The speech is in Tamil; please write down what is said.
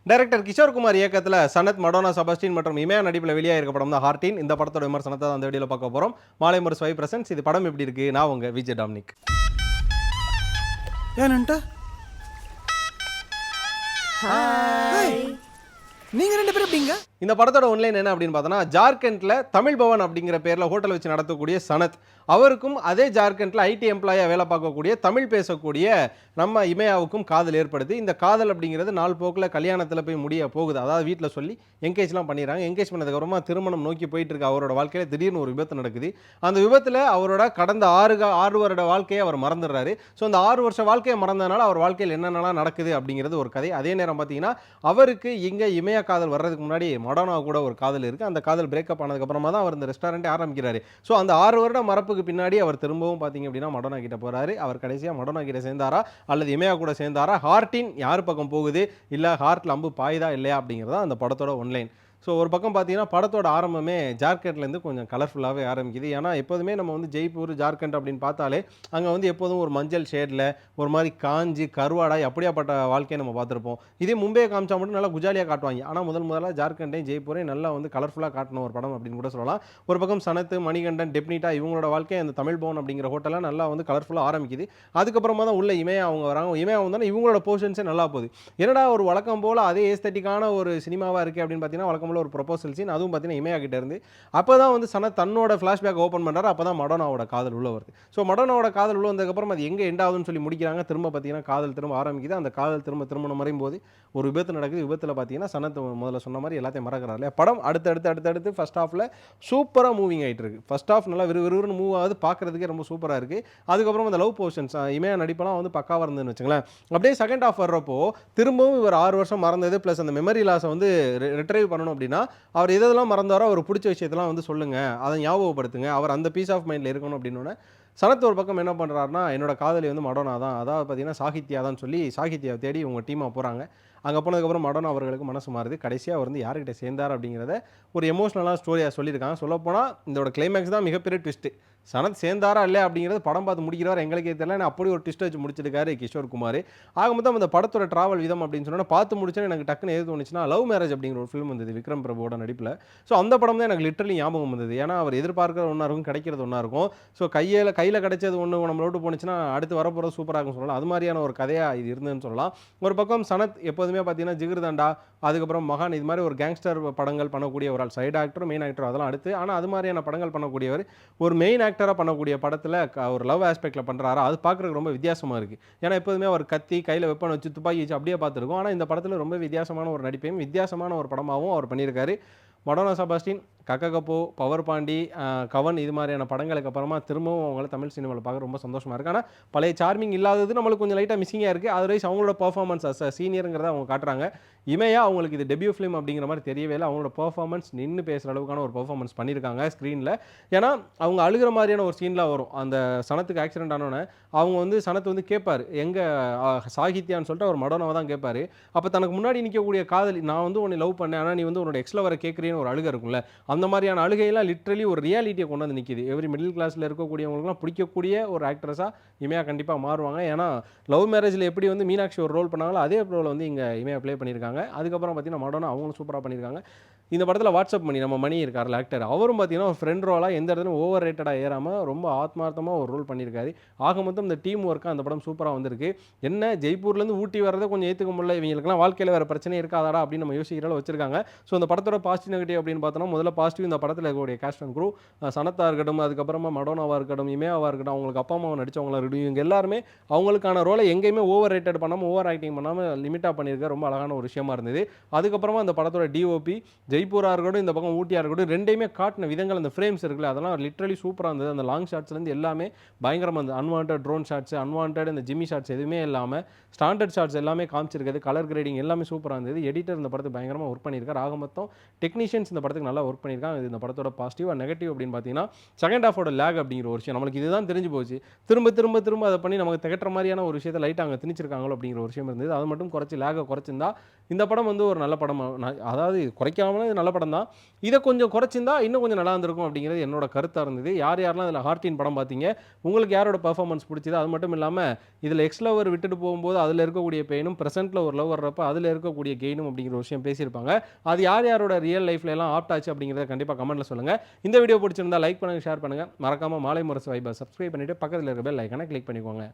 டைரக்டர் கிஷோர் குமார் இயக்கத்தில் சனத், மடோனா, செபாஸ்டியன் மற்றும் இமயா நடிப்பில் வெளியாகிருக்க படம் தான் ஹார்டின். இந்த படத்தோட விமர்சனத்தை தான் அந்த வீடியோவில் பார்க்க போகிறோம். மாலை ஒரு ஸ்வை பிரசன்ஸ். இது படம் எப்படி இருக்கு? நான் உங்க விஜய் டாமினிக். ஏன்னுட்ட நீங்க ரெண்டு பேரும் எப்படிங்க? இந்த படத்தோட ஒன்லைன் என்ன அப்படின்னு பார்த்தோன்னா, ஜார்க்கண்ட்ல தமிழ் பவன் அப்படிங்கிற பேரில் ஹோட்டல் வச்சு நடத்தக்கூடிய சனத், அவருக்கும் அதே ஜார்க்கண்ட்ல ஐடி எம்ப்ளாயாக வேலை பார்க்கக்கூடிய தமிழ் பேசக்கூடிய நம்ம இமயாவுக்கும் காதல் ஏற்படுது. இந்த காதல் அப்படிங்கிறது நாள் போக்கில் கல்யாணத்தில் போய் முடிய போகுது. அதாவது வீட்டில் சொல்லி என்கேஜ்லாம் பண்ணிடுறாங்க. என்கேஜ் பண்ணதுக்கப்புறமா திருமணம் நோக்கி போயிட்டு இருக்க அவரோட வாழ்க்கையில் திடீர்னு ஒரு விபத்து நடக்குது. அந்த விபத்தில் அவரோட கடந்த 6 வருட வாழ்க்கையை அவர் மறந்துடுறாரு. ஸோ அந்த 6 வருஷ வாழ்க்கையை மறந்ததுனால அவர் வாழ்க்கையில் என்னென்னலாம் நடக்குது அப்படிங்கிறது ஒரு கதை. அதே நேரம் பார்த்தீங்கன்னா, அவருக்கு இங்கே இமயா காதல் வர்றதுக்கு முன்னாடி மடோனா கூட ஒரு காதல் இருக்குது. அந்த காதல் பிரேக்கப் ஆனதுக்கப்புறமா தான் அவர் இந்த ரெஸ்டாரண்ட்டே ஆரம்பிக்கிறாரு. ஸோ அந்த 6 வருட மறப்புக்கு பின்னாடி அவர் திரும்பவும் பார்த்தீங்க அப்படின்னா மடோனா கிட்ட போகிறாரு. அவர் கடைசியாக மடோனா கிட்ட சேர்ந்தாரா அல்லது இமயா கூட சேர்ந்தாரா, ஹார்டின் யார் பக்கம் போகுது, இல்லை ஹார்ட்டில் அம்பு பாயுதா இல்லையா அப்படிங்கிறதா அந்த படத்தோட ஒன்லைன். ஸோ ஒரு பக்கம் பார்த்தீங்கன்னா படத்தோட ஆரம்பமே ஜார்க்கண்ட்லேருந்து கொஞ்சம் கலர்ஃபுல்லாகவே ஆரம்பிக்குது. ஏன்னா எப்போதுமே நம்ம வந்து ஜெய்ப்பூர், ஜார்க்கண்ட் அப்படின்னு பார்த்தாலே அங்கே வந்து எப்போதும் ஒரு மஞ்சள் ஷேடில் ஒரு மாதிரி காஞ்சி கருவாடாய் அப்படியாப்பட்ட வாழ்க்கையை நம்ம பார்த்துருப்போம். இதே மும்பையை காமிச்சா மட்டும் நல்லா குஜாலியாக காட்டுவாங்க. ஆனால் முதலாக ஜார்க்கண்டையும் ஜெய்ப்பூரையும் நல்லா வந்து கலர்ஃபுல்லாக காட்டின ஒரு படம் அப்படின்னு கூட சொல்லலாம். ஒரு பக்கம் சனத்து, மணிகண்டன், டெப்னிட்டா இவங்களோட வாழ்க்கை அந்த தமிழ் பவன் அப்படிங்கிற ஹோட்டலில் நல்லா வந்து கலர்ஃபுல்லாக ஆரம்பிக்குது. அதுக்கப்புறமா தான் உள்ள இமயா அவங்க வராங்க. இமயா வந்தால் இவங்களோட போர்ஷன்ஸே நல்லா போகுது. என்னடா ஒரு வழக்கம் போல் அதே ஏஸ்தட்டிக்கான ஒரு சினிமாவாக இருக்குது அப்படின்னு பார்த்தீங்கன்னா, வழக்கம் போல் ஒரு ப்ரொபோசல் சீன், அதுவும் பார்த்தீங்கன்னா இமயா கிட்ட இருந்து. அப்போ தான் வந்து சனத் தன்னோட ஃப்ளாஷ்பேக் ஓப்பன் பண்ணுறாரு. அப்போ தான் மடோனாவோட காதல் உள்ள வருது. ஸோ மடோனாவோட காதல் உள்ள வந்ததுக்கப்புறம் அது எங்கே எண்ட் ஆகுதுன்னு சொல்லி முடிக்கிறாங்க. திரும்ப பார்த்தீங்கன்னா காதல் திரும்ப ஆரம்பிக்குது. அந்த காதல் திருமணம் மறையும் போது ஒரு விபத்து நடக்குது. விபத்தில் பார்த்தீங்கன்னா சனத் முதல்ல சொன்ன மாதிரி எல்லாத்தையும் மறக்கிறாரு இல்லையா. படம் அடுத்தடுத்து ஃபர்ஸ்ட் ஹாஃபில் சூப்பராக மூவிங் ஆகிட்டு இருக்கு. ஃபர்ஸ்ட் ஹாஃப் நல்லா விறுவிறுன்னு மூவ் ஆகுது, பார்க்குறதுக்கே ரொம்ப சூப்பராக இருக்குது. அதுக்கப்புறம் அந்த லவ் போர்ஷன்ஸ் இமயா நடிப்பெல்லாம் வந்து பக்காவாக இருந்ததுன்னு வச்சுங்களேன். அப்படியே செகண்ட் ஹாஃப் வர்றப்போ திரும்பவும் இவர் 6 வருஷம் மறந்தது ப்ளஸ் அந்த மெமரி லாஸை வந்து ரிட்ரைவ் பண்ணணும் அப்படின்னா அவர் இதெல்லாம் மறந்தாரோ அவர் பிடிச்ச விஷயத்தெல்லாம் வந்து சொல்லுங்கள், அதை ஞாபகப்படுத்துங்க, அவர் அந்த பீஸ் ஆஃப் மைண்டில் இருக்கணும் அப்படின்னு சனத் ஒரு பக்கம் என்ன பண்ணுறாருனா, என்னோட காதலி வந்து மடோனா தான், அதாவது பார்த்தீங்கன்னா சாகித்யா தான் சொல்லி சாகித்யாவை தேடி இவங்க டீமாக போகிறாங்க. அங்கே போனதுக்கப்புறம் மடோனா அவர்களுக்கு மனசு மாறுது. கடைசியாக அவர் வந்து யார்கிட்ட சேர்ந்தார் அப்படிங்கிறத ஒரு எமோஷ்னலாக ஸ்டோரியாக சொல்லியிருக்காங்க. சொல்லப்போனால் இதோட கிளைமேக்ஸ் தான் மிகப்பெரிய ட்விஸ்ட்டு. சனத் சேர்ந்தாரா இல்லையா அப்படிங்கிறது படம் பார்த்து முடிக்கிறவர் எங்களுக்கே தெரியல. அப்படி ஒரு ட்விஸ்ட் வச்சு முடிச்சிருக்காரு கிஷோர் குமார். ஆக மொத்தம் அந்த படத்தோட டிராவல் விதம் அப்படின்னு சொன்னால் பார்த்து முடிச்சோன்னு எனக்கு டக்குன்னு எது தோணுச்சுன்னா, லவ் மேரேஜ் அப்படிங்கிற ஒரு ஃபிலிம் வந்தது விக்ரம் பிரபுவோட நடிப்பில். ஸோ அந்த படம் தான் எனக்கு லிட்டரலி ஞாபகம் வந்தது. ஏன்னா அவர் எதிர்பார்க்குற ஒன்றா இருக்கும், கிடைக்கிறது ஒன்றா இருக்கும். ஸோ கையில் கிடைச்சது ஒன்று நம்ம விட்டு போணுச்சுன்னா அடுத்து வரப்போகிறது சூப்பராக இருக்கும்னு சொல்லலாம். அது மாதிரியான ஒரு கதையாக இது இருந்ததுன்னு சொல்லலாம். ஒரு பக்கம் சனத் எப்போதுமே பார்த்தீங்கன்னா ஜிகிர்தண்டா, அதுக்கப்புறம் மகான், இது மாதிரி ஒரு கேங்ஸ்டர் படங்கள் பண்ணக்கூடிய ஒரு ஆள். சைடு ஆக்டர், மெயின் ஆக்டர் அதெல்லாம் அடுத்து. ஆனால் அது மாதிரியான படங்கள் பண்ணக்கூடியவர் ஒரு மெயின் ஆக்டராக பண்ணக்கூடிய படத்தில் ஒரு லவ் ஆஸ்பெக்டில் பண்ணுறாரா, அது பார்க்குறதுக்கு ரொம்ப வித்தியாசமாக இருக்குது. ஏன்னா எப்போதுமே அவர் கத்தி கையில் வெப்பன் வச்சு துப்பாக்கி வச்சு அப்படியே பார்த்துருக்கோம். ஆனால் இந்த படத்தில் ரொம்ப வித்தியாசமான ஒரு நடிப்பையும் வித்தியாசமான ஒரு படமாகவும் அவர் பண்ணியிருக்காரு. மடோனா, செபாஸ்டியன், கக்ககப்போ, பவர் பாண்டி, கவன் இது மாதிரியான படங்களுக்கு அப்புறமா திரும்பவும் அவங்கள தமிழ் சினிமாவில் பார்க்க ரொம்ப சந்தோஷமாக இருக்குது. ஆனால் பழைய சார்மிங் இல்லாதது நம்மளுக்கு கொஞ்சம் லைட்டாக மிஸ்ஸிங்காக இருக்குது. அதர்வைஸ் அவங்களோட பர்ஃபார்மன்ஸ் சீனியருங்கிறத அவங்க காட்டுறாங்க. இமையா அவங்களுக்கு இது டெபியூ ஃபிலிம் அப்படிங்கிற மாதிரி தெரியவே இல்லை. அவங்களோட பர்ஃபார்மன்ஸ் நின்று பேசுகிற அளவுக்கான ஒரு பர்ஃபார்மன்ஸ் பண்ணியிருக்காங்க ஸ்க்ரீனில். ஏன்னா அவங்க அழுகிற மாதிரியான ஒரு சீன்லாம் வரும். அந்த சனத்துக்கு ஆக்சிடென்ட் ஆனோன்னே அவங்க வந்து சனத்து வந்து கேட்பார், எங்கே சாகித்யான்னு சொல்லிட்டு அவர் மடோனாவை தான் கேட்பார். அப்போ தனக்கு முன்னாடி நிற்கக்கூடிய காதலி, நான் வந்து உன்னை லவ் பண்ணேன், ஆனால் நீ வந்து உன்னோட எக்ஸ்ல வர கேட்குறேன்னு ஒரு அழுகை இருக்கும்ல, அந்த மாதிரியான அழுகையெல்லாம் லிட்ரலி ஒரு ரியாலிட்டியை கொண்டு வந்து நிற்கிது. எவ்ரி மிடில் கிளாஸில் இருக்கக்கூடியவங்களுக்குலாம் பிடிக்கக்கூடிய ஒரு ஆக்ட்ரஸாக இமையா கண்டிப்பாக மாறுவாங்க. ஏன்னா லவ் மேரேஜில் எப்படி வந்து மீனாட்சி ஒரு ரோல் பண்ணாங்களோ அதே ரோல் வந்து இங்கே இமையா ப்ளே பண்ணியிருக்காங்க. அதுக்கப்புறம் பார்த்தீங்கன்னா மடோனா அவங்களும் சூப்பராக பண்ணியிருக்காங்க. இந்த படத்தில் வாட்ஸ்அப் மணி, நம்ம மணி இருக்கார்ல ஆக்டர், அவரும் பார்த்தீங்கன்னா ஒரு ஃப்ரெண்ட் ரோலாக எந்த இடத்துலையும் ஓவர் ரேட்டடாக ஏறாமல் ரொம்ப ஆத்மார்த்தமாக ஒரு ரோல் பண்ணியிருக்காரு. ஆக மொத்தம் இந்த டீம் ஒர்க்காக அந்த படம் சூப்பராக வந்திருக்கு. என்ன ஜெய்ப்பூர்லேருந்து ஊட்டி வரதை கொஞ்சம் ஏற்றுக்க முடியல, இவங்களுக்குலாம் வாழ்க்கையில் வேறு பிரச்சனை இருக்காதாடா அப்படின்னு நம்ம யோசிக்கிற வச்சிருக்காங்க. ஸோ அந்த படத்தோட பாசிட்டிவ் நெகட்டிவ் அப்படின்னு பார்த்தோம்னா, முதல்ல பாசிட்டிவ் இந்த படத்தில் இருக்கக்கூடிய கேஸ்ட் அண்ட் க்ரூ, சனத்தாக இருக்கட்டும், அதுக்கப்புறமா மடோனாவாக இருக்கட்டும், இமயாவாக இருக்கட்டும், அவங்களுக்கு அப்பா அம்மாவை நடித்தவங்களாக இருக்கட்டும், இவங்க எல்லாருமே அவங்களுக்கான ரோலை எங்கேயுமே ஓவர் ரேட்டட் பண்ணாமல் ஓவர் ஆக்டிங் பண்ணாமல் லிமிட்டாக பண்ணியிருக்க ரொம்ப அழகான ஒரு விஷயமா இருந்தது. அதுக்கப்புறமா அந்த படத்தோட டிஓபி ஜெய்ப்பூராக இருக்கட்டும், இந்த பக்கம் ஊட்டியாக இருக்கட்டும், ரெண்டையுமே காட்டின விதங்கள், அந்த ஃப்ரேம்ஸ் இருக்குல்ல, அதெல்லாம் லிட்ரலி சூப்பராக இருந்தது. அந்த லாங் ஷாட்ஸ்லேருந்து எல்லாமே பயங்கரமாக இருந்தது. அன்வான்ட் ட்ரோன் ஷாட்ஸ், அன்வான்ட் இந்த ஜிம்மி ஷாட்ஸ் எதுவுமே இல்லாமல் ஸ்டாண்டர்ட் ஷாட்ஸ் எல்லாமே காமிச்சிருக்கிறது. கலர் கிரேடிங் எல்லாமே சூப்பராக இருந்தது. எடிட்டர் இந்த படத்தை பயங்கரமாக ஒர்க் பண்ணியிருக்காரு. ஆக மொத்தம் டெக்னீஷியன்ஸ் இந்த படத்துக்கு நல்லா ஒர்க் பண்ணியிருக்காங்க. இது இந்த படத்தோட பாசிட்டிவ். நெகட்டிவ் அப்படின்னு பார்த்தீங்கன்னா, செகண்ட் ஹாஃபோட லேக் அப்படிங்கிற ஒரு விஷயம் நம்மளுக்கு இதுதான் தெரிஞ்சு போச்சு. திரும்ப அதை பண்ணி நமக்கு திகட்டுற மாதிரியான ஒரு விஷயத்தை லைட்டாக அங்கே திணிச்சிருக்காங்களோ அப்படிங்கிற ஒரு விஷயம் இருந்தது. அது மட்டும் லேகை குறைச்சிருந்தா இந்த படம் வந்து ஒரு நல்ல படம். அதாவது குறைக்காம இது நல்ல படம் தான். இத கொஞ்சம் குறைச்சிருந்தா இன்னும் கொஞ்சம் நல்லா இருந்திருக்கும் அப்படிங்கிறது என்னோட கருத்தா இருந்தது. யார் யாரெல்லாம் இதுல ஹார்டின் படம் பார்த்தீங்க? உங்களுக்கு யாரோட பெர்ஃபார்மன்ஸ் பிடிச்சது? அது மட்டும் இல்லாம இதுல எக்ஸ் லவர் விட்டுட்டு போகும்போது அதுல இருக்கக்கூடிய பெயினும், பிரசன்ட்ல ஒரு லவ் வர்றப்ப அதுல இருக்கக்கூடிய கெயினும் அப்படிங்கிற ஒரு விஷயம் பேசியிருப்பாங்க. அது யார் யாரோட ரியல் லைஃப்ல எல்லாம் ஆப்ட் ஆச்சு அப்படிங்கிறத கண்டிப்பா கமெண்ட்ல சொல்லுங்க. இந்த வீடியோ பிடிச்சிருந்தா லைக் பண்ணுங்க, ஷேர் பண்ணுங்க. மறக்காம மாலை முரசு வைபை சப்ஸ்கிரைப் பண்ணிட்டு பக்கத்துல இருக்க பெல் ஐகானை கிளிக் பண்ணிக்கோங்க.